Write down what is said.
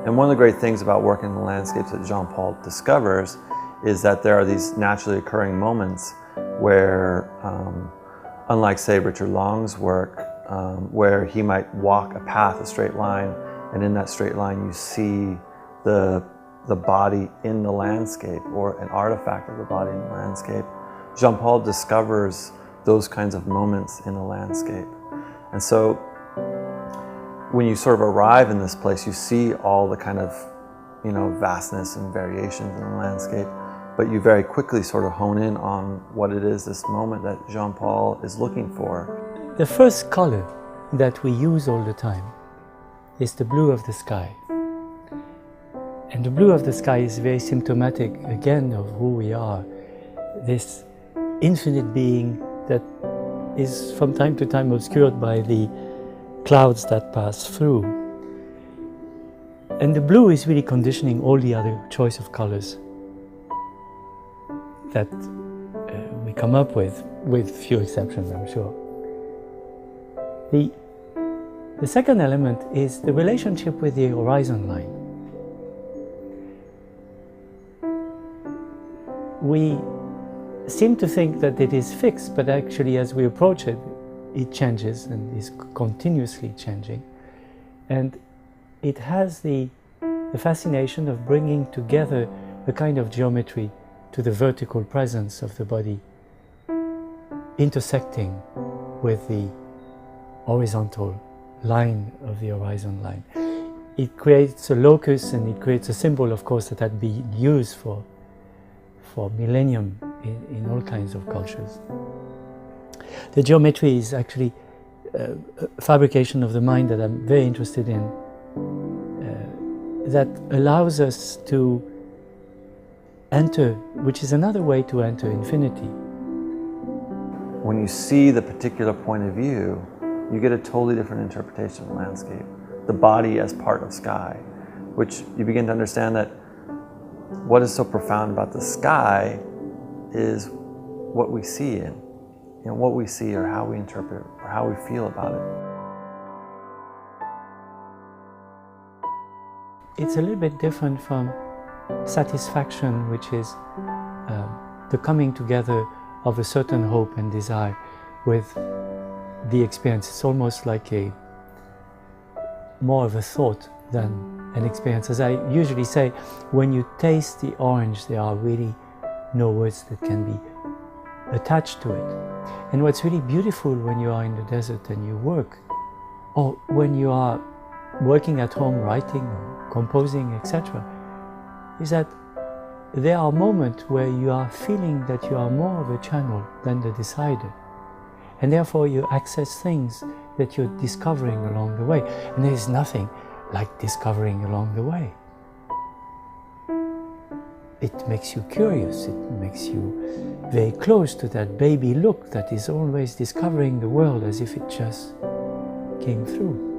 And one of the great things about working in the landscapes that Jean-Paul discovers is that there are these naturally occurring moments where, unlike say Richard Long's work, where he might walk a path, a straight line, and in that straight line you see the body in the landscape or an artifact of the body in the landscape. Jean-Paul discovers those kinds of moments in the landscape. And so when you sort of arrive in this place, you see all the kind of, vastness and variations in the landscape, but you very quickly sort of hone in on what it is, this moment that Jean-Paul is looking for. The first color that we use all the time is the blue of the sky. And the blue of the sky is very symptomatic, again, of who we are. This infinite being that is from time to time obscured by the clouds that pass through. And the blue is really conditioning all the other choice of colors that we come up with few exceptions, I'm sure. The second element is the relationship with the horizon line. We seem to think that it is fixed, but actually as we approach it, it changes and is continuously changing. And it has the fascination of bringing together a kind of geometry to the vertical presence of the body, intersecting with the horizontal line of the horizon line. It creates a locus and it creates a symbol, of course, that had been used for millennium in all kinds of cultures. The geometry is actually a fabrication of the mind that I'm very interested in, that allows us to enter, which is another way to enter infinity. When you see the particular point of view, you get a totally different interpretation of the landscape. The body as part of sky, which you begin to understand that what is so profound about the sky is what we see in, what we see or how we interpret or how we feel about it. It's a little bit different from satisfaction, which is the coming together of a certain hope and desire with the experience. It's almost like more of a thought than an experience. As I usually say, when you taste the orange, there are really no words that can be attached to it. And what's really beautiful when you are in the desert and you work, or when you are working at home, writing, or composing, etc., is that there are moments where you are feeling that you are more of a channel than the decider. And therefore you access things that you're discovering along the way. And there is nothing like discovering along the way. It makes you curious, it makes you very close to that baby look that is always discovering the world as if it just came through.